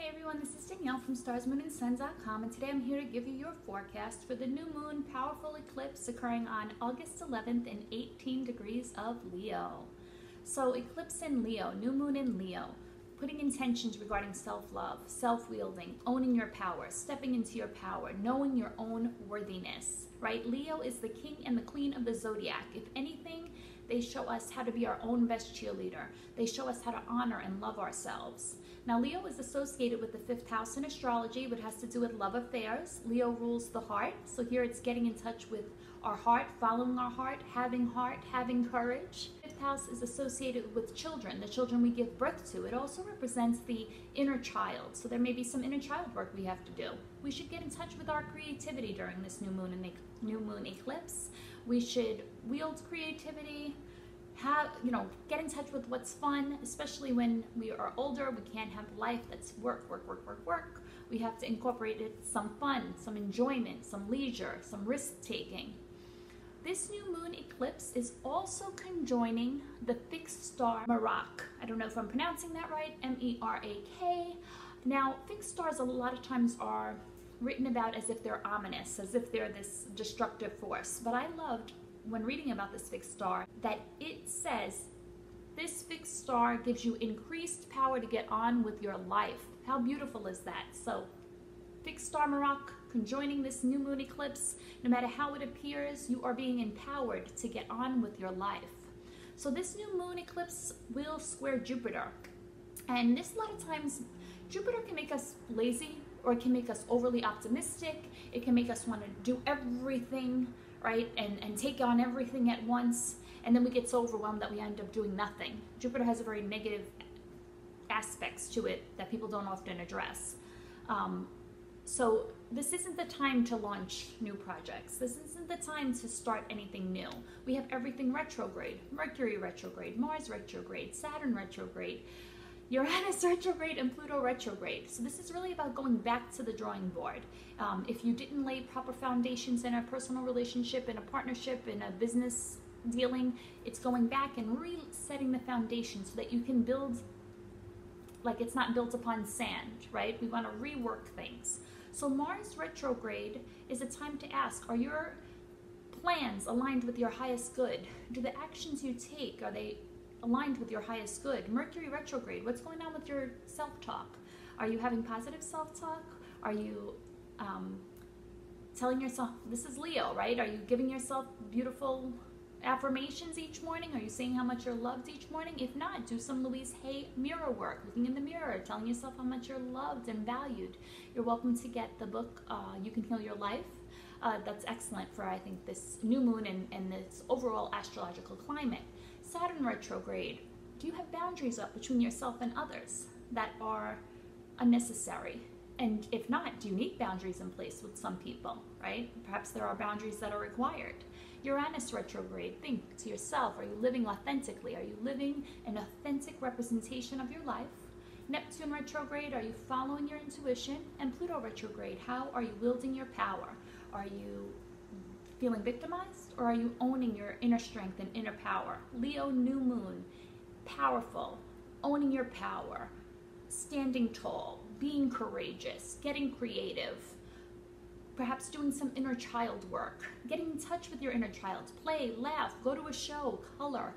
Hey everyone, this is Danielle from StarsMoonandSun.com, and today I'm here to give you your forecast for the new moon powerful eclipse occurring on August 11th in 18 degrees of Leo. So eclipse in Leo, new moon in Leo, putting intentions regarding self-love, self-wielding, owning your power, stepping into your power, knowing your own worthiness, right? Leo is the king and the queen of the zodiac. If anything, they show us how to be our own best cheerleader. They show us how to honor and love ourselves. Now, Leo is associated with the 5th house in astrology, which has to do with love affairs. Leo rules the heart. So here it's getting in touch with our heart, following our heart, having courage. 5th house is associated with children, the children we give birth to. It also represents the inner child. So there may be some inner child work we have to do. We should get in touch with our creativity during this new moon eclipse. We should wield creativity, get in touch with what's fun, especially when we are older. We can't have life that's work. We have to incorporate some fun, some enjoyment, some leisure, some risk-taking. This new moon eclipse is also conjoining the fixed star Merak. I don't know if I'm pronouncing that right, M-E-R-A-K. Now, fixed stars a lot of times are written about as if they're ominous, as if they're this destructive force. But I loved, when reading about this fixed star, that it says this fixed star gives you increased power to get on with your life. How beautiful is that? So fixed star Merak conjoining this new moon eclipse, no matter how it appears, you are being empowered to get on with your life. So this new moon eclipse will square Jupiter, and this, a lot of times Jupiter can make us lazy, or it can make us overly optimistic. It can make us want to do everything, right? And take on everything at once. And then we get so overwhelmed that we end up doing nothing. Jupiter has a very negative aspects to it that people don't often address. So this isn't the time to launch new projects. This isn't the time to start anything new. We have everything retrograde. Mercury retrograde, Mars retrograde, Saturn retrograde, Uranus retrograde, and Pluto retrograde. So this is really about going back to the drawing board. If you didn't lay proper foundations in a personal relationship, in a partnership, in a business dealing, it's going back and resetting the foundation so that you can build like it's not built upon sand, right? We want to rework things. So Mars retrograde is a time to ask, are your plans aligned with your highest good? Do the actions you take, are they aligned with your highest good? Mercury retrograde, what's going on with your self-talk? Are you having positive self-talk? Are you telling yourself, this is Leo, right? Are you giving yourself beautiful affirmations each morning? Are you saying how much you're loved each morning? If not, do some Louise Hay mirror work, looking in the mirror, telling yourself how much you're loved and valued. You're welcome to get the book, You Can Heal Your Life. That's excellent for, I think, this new moon and this overall astrological climate. Saturn retrograde, do you have boundaries up between yourself and others that are unnecessary? And if not, do you need boundaries in place with some people, right? Perhaps there are boundaries that are required. Uranus retrograde, think to yourself, are you living authentically? Are you living an authentic representation of your life? Neptune retrograde, are you following your intuition? And Pluto retrograde, how are you wielding your power? Are you feeling victimized, or are you owning your inner strength and inner power? Leo new moon, powerful, owning your power, standing tall, being courageous, getting creative, perhaps doing some inner child work, getting in touch with your inner child, play, laugh, go to a show, color,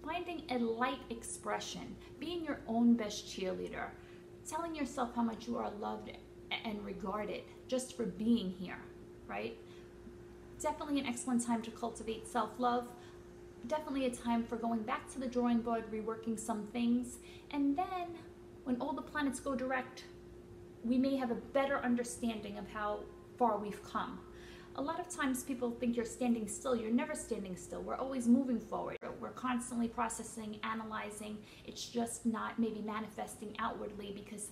finding a light expression, being your own best cheerleader, telling yourself how much you are loved and regarded just for being here, right? Definitely an excellent time to cultivate self-love. Definitely a time for going back to the drawing board, reworking some things. And then when all the planets go direct, we may have a better understanding of how far we've come. A lot of times people think you're standing still. You're never standing still. We're always moving forward. We're constantly processing, analyzing. It's just not maybe manifesting outwardly because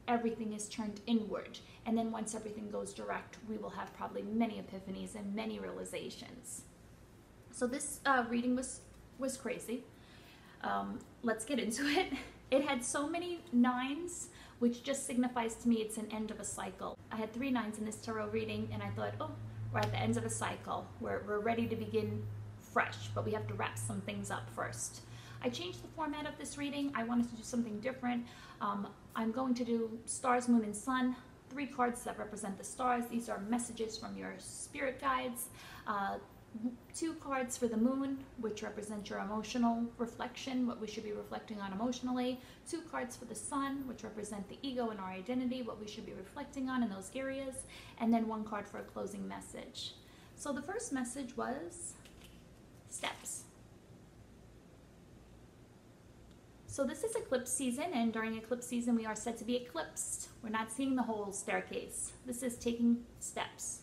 everything is turned inward. And then once everything goes direct, we will have probably many epiphanies and many realizations. So this reading was crazy. Let's get into it. It had so many 9s, which just signifies to me it's an end of a cycle. I had 3 9s in this tarot reading, and I thought, oh, we're at the end of a cycle. We're ready to begin fresh, but we have to wrap some things up first. I changed the format of this reading. I wanted to do something different. I'm going to do stars, moon, and sun, 3 cards that represent the stars. These are messages from your spirit guides. 2 cards for the moon, which represent your emotional reflection, what we should be reflecting on emotionally. 2 cards for the sun, which represent the ego and our identity, what we should be reflecting on in those areas. And then 1 card for a closing message. So the first message was steps. So this is eclipse season, and during eclipse season we are said to be eclipsed. We're not seeing the whole staircase. This is taking steps.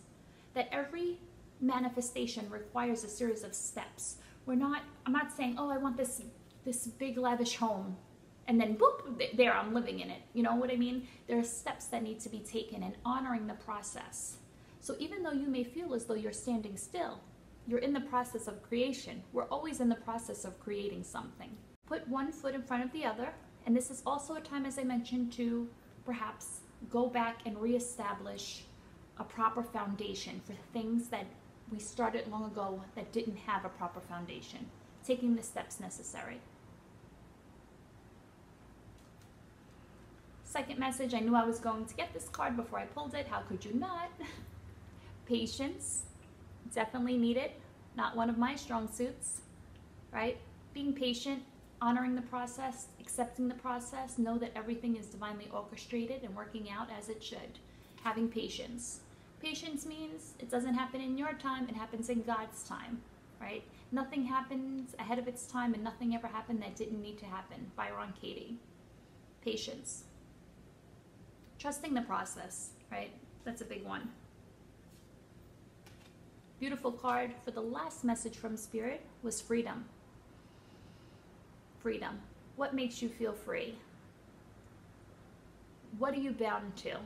That every manifestation requires a series of steps. I'm not saying, oh, I want this big lavish home, and then boop, there, I'm living in it. You know what I mean? There are steps that need to be taken, and honoring the process. So even though you may feel as though you're standing still, you're in the process of creation. We're always in the process of creating something. Put one foot in front of the other, and this is also a time, as I mentioned, to perhaps go back and reestablish a proper foundation for things that we started long ago that didn't have a proper foundation, taking the steps necessary. Second message, I knew I was going to get this card before I pulled it. How could you not? Patience, definitely needed. Not one of my strong suits, right? Being patient, honoring the process, accepting the process, know that everything is divinely orchestrated and working out as it should. Having patience. Patience means it doesn't happen in your time, it happens in God's time, right? Nothing happens ahead of its time, and nothing ever happened that didn't need to happen. Byron Katie. Patience. Trusting the process, right? That's a big one. Beautiful card for the last message from Spirit was freedom. Freedom. What makes you feel free? What are you bound to?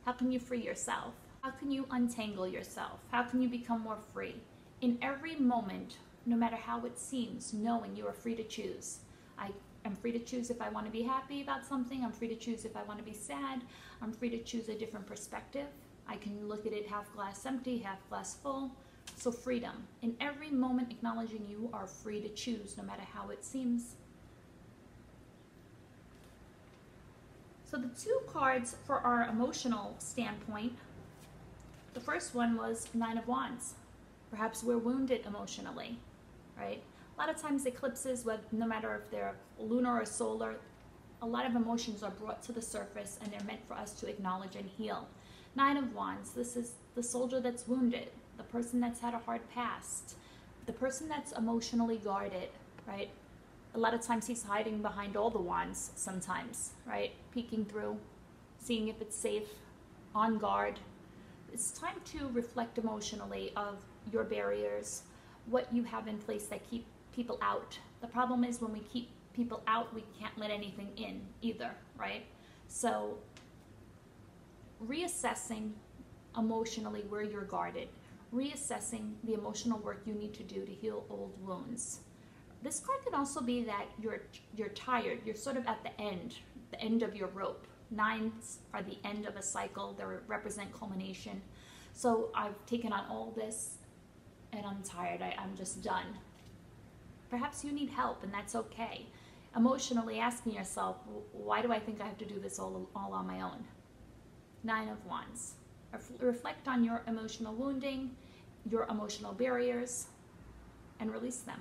How can you free yourself? How can you untangle yourself? How can you become more free? In every moment, no matter how it seems, knowing you are free to choose. I am free to choose if I want to be happy about something. I'm free to choose if I want to be sad. I'm free to choose a different perspective. I can look at it half glass empty, half glass full. So freedom. In every moment, acknowledging you are free to choose, no matter how it seems. So the 2 cards for our emotional standpoint, the first one was 9 of Wands. Perhaps we're wounded emotionally, right? A lot of times eclipses, no matter if they're lunar or solar, a lot of emotions are brought to the surface, and they're meant for us to acknowledge and heal. 9 of Wands, this is the soldier that's wounded, the person that's had a hard past, the person that's emotionally guarded, right? A lot of times he's hiding behind all the wands sometimes, right? Peeking through, seeing if it's safe, on guard. It's time to reflect emotionally of your barriers, what you have in place that keep people out. The problem is when we keep people out, we can't let anything in either, right? So reassessing emotionally where you're guarded, reassessing the emotional work you need to do to heal old wounds. This card can also be that you're tired, you're sort of at the end of your rope. 9s are the end of a cycle, they represent culmination. So I've taken on all this and I'm tired, I'm just done. Perhaps you need help, and that's okay. Emotionally asking yourself, why do I think I have to do this all on my own? 9 of Wands. Reflect on your emotional wounding, your emotional barriers, and release them.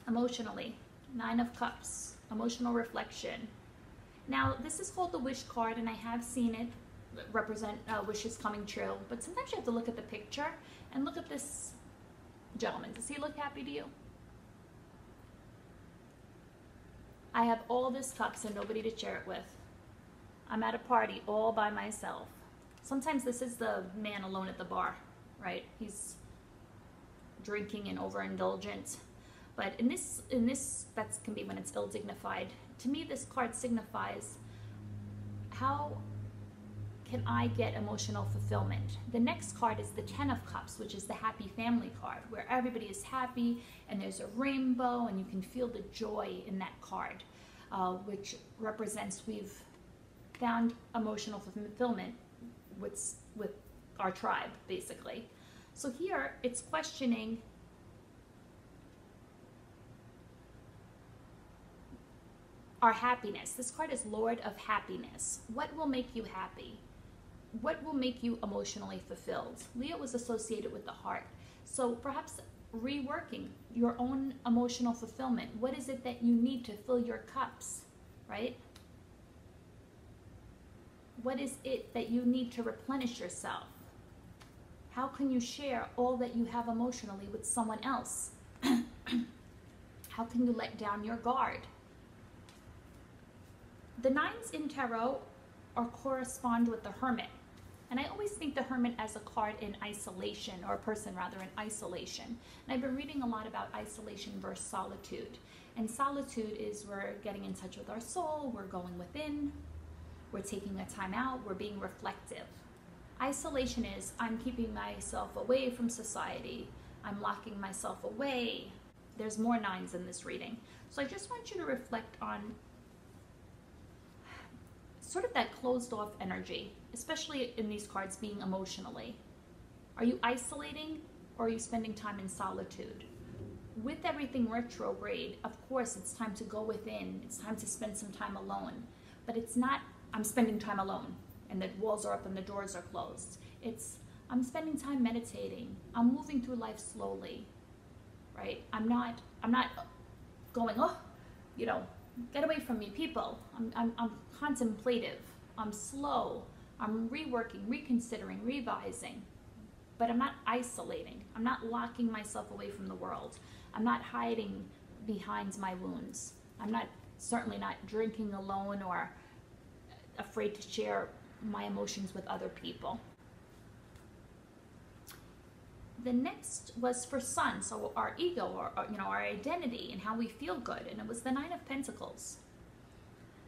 Emotionally, 9 of Cups, emotional reflection. Now, this is called the Wish card, and I have seen it represent wishes coming true, but sometimes you have to look at the picture and look at this gentleman. Does he look happy to you? I have all this cups and nobody to share it with. I'm at a party all by myself. Sometimes this is the man alone at the bar, right? He's drinking and overindulgent. But in this, that can be when it's ill-dignified. To me, this card signifies how can I get emotional fulfillment. The next card is the 10 of Cups, which is the happy family card, where everybody is happy and there's a rainbow and you can feel the joy in that card, which represents we've found emotional fulfillment with our tribe, basically. So here it's questioning our happiness. This card is Lord of Happiness. What will make you happy? What will make you emotionally fulfilled? Leo was associated with the heart. So perhaps reworking your own emotional fulfillment. What is it that you need to fill your cups, right? What is it that you need to replenish yourself? How can you share all that you have emotionally with someone else? How can you let down your guard? The nines in tarot correspond with the Hermit. And I always think the Hermit as a card in isolation, or a person rather in isolation. And I've been reading a lot about isolation versus solitude. And solitude is we're getting in touch with our soul, we're going within, we're taking a time out, we're being reflective. Isolation is I'm keeping myself away from society, I'm locking myself away. There's more nines in this reading. So I just want you to reflect on sort of that closed off energy, especially in these cards being emotionally. Are you isolating or are you spending time in solitude? With everything retrograde, of course, it's time to go within. It's time to spend some time alone. But it's not, I'm spending time alone and the walls are up and the doors are closed. It's, I'm spending time meditating. I'm moving through life slowly, right? I'm not going, oh, you know, get away from me, people. I'm contemplative. I'm slow. I'm reworking, reconsidering, revising. But I'm not isolating. I'm not locking myself away from the world. I'm not hiding behind my wounds. I'm certainly not drinking alone or afraid to share my emotions with other people. The next was for Sun, so our ego, or our identity and how we feel good, and it was the Nine of Pentacles.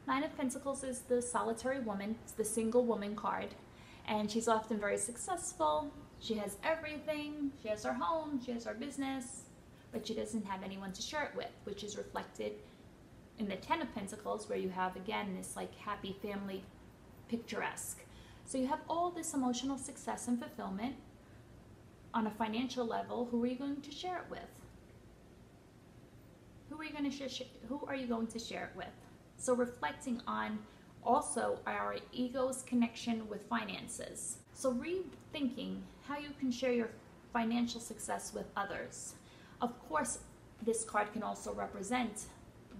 Nine of Pentacles is the solitary woman. It's the single woman card, and she's often very successful. She has everything. She has her home, she has her business, but she doesn't have anyone to share it with, which is reflected in the Ten of Pentacles, where you have, again, this like happy family, picturesque. So you have all this emotional success and fulfillment. On a financial level, who are you going to share it with? Who are you going to share it with? So reflecting on also our ego's connection with finances. So rethinking how you can share your financial success with others. Of course, this card can also represent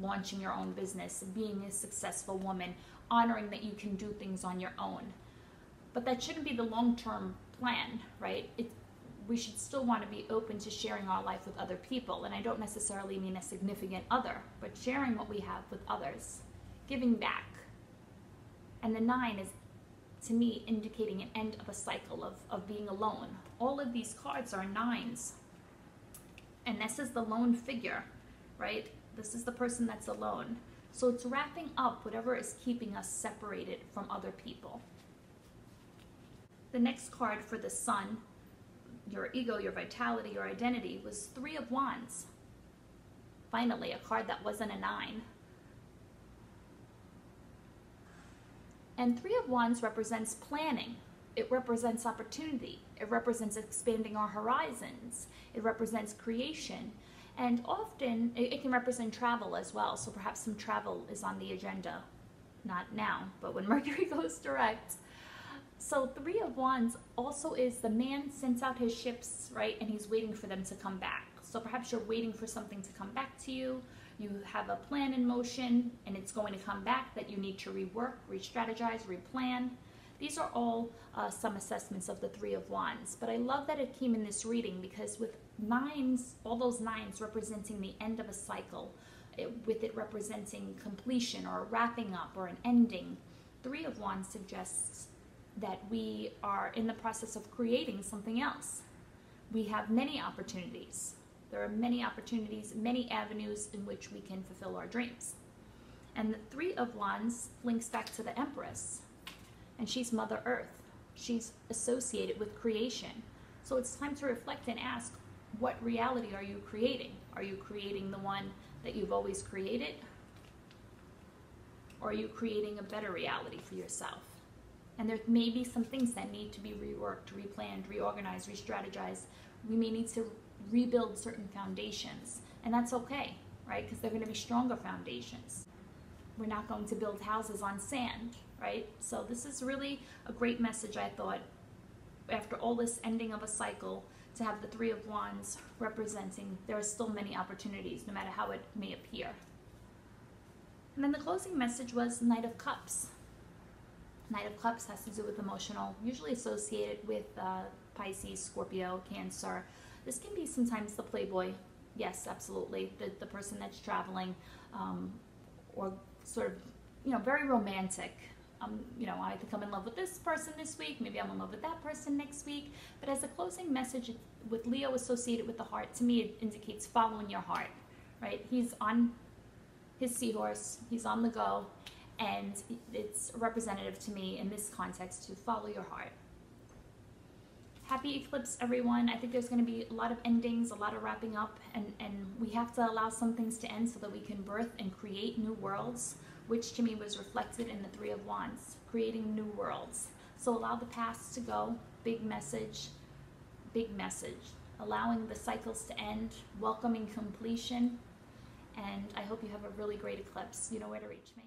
launching your own business, being a successful woman, honoring that you can do things on your own. But that shouldn't be the long-term plan, right? We should still want to be open to sharing our life with other people. And I don't necessarily mean a significant other, but sharing what we have with others, giving back. And the nine is, to me, indicating an end of a cycle of being alone. All of these cards are nines. And this is the lone figure, right? This is the person that's alone. So it's wrapping up whatever is keeping us separated from other people. The next card for the Sun, your ego, your vitality, your identity, was Three of Wands. Finally, a card that wasn't a nine. And Three of Wands represents planning. It represents opportunity. It represents expanding our horizons. It represents creation. And often, it can represent travel as well. So perhaps some travel is on the agenda. Not now, but when Mercury goes direct. So Three of Wands also is the man sends out his ships, right? And he's waiting for them to come back. So perhaps you're waiting for something to come back to you. You have a plan in motion and it's going to come back that you need to rework, re-strategize, replan. These are all some assessments of the Three of Wands. But I love that it came in this reading because with nines, all those nines representing the end of a cycle, with it representing completion or wrapping up or an ending, Three of Wands suggests that we are in the process of creating something else. We have many opportunities. There are many opportunities, many avenues in which we can fulfill our dreams. And the Three of Wands links back to the Empress. And she's Mother Earth. She's associated with creation. So it's time to reflect and ask, what reality are you creating? Are you creating the one that you've always created? Or are you creating a better reality for yourself? And there may be some things that need to be reworked, replanned, reorganized, re-strategized. We may need to rebuild certain foundations. And that's okay, right? Because they're going to be stronger foundations. we're not going to build houses on sand, right? So this is really a great message, I thought, after all this ending of a cycle, to have the Three of Wands representing there are still many opportunities, no matter how it may appear. And then the closing message was Knight of Cups. Knight of Cups has to do with emotional, usually associated with Pisces, Scorpio, Cancer. This can be sometimes the playboy. Yes, absolutely. The person that's traveling, or sort of, you know, very romantic. You know, I think I'm in love with this person this week. Maybe I'm in love with that person next week. But as a closing message with Leo associated with the heart, to me it indicates following your heart, right? He's on his seahorse. He's on the go. And it's representative to me in this context to follow your heart. Happy eclipse, everyone. I think there's going to be a lot of endings, a lot of wrapping up, and we have to allow some things to end so that we can birth and create new worlds, which to me was reflected in the Three of Wands, creating new worlds. So allow the past to go. Big message, big message. Allowing the cycles to end, welcoming completion, and I hope you have a really great eclipse. You know where to reach me.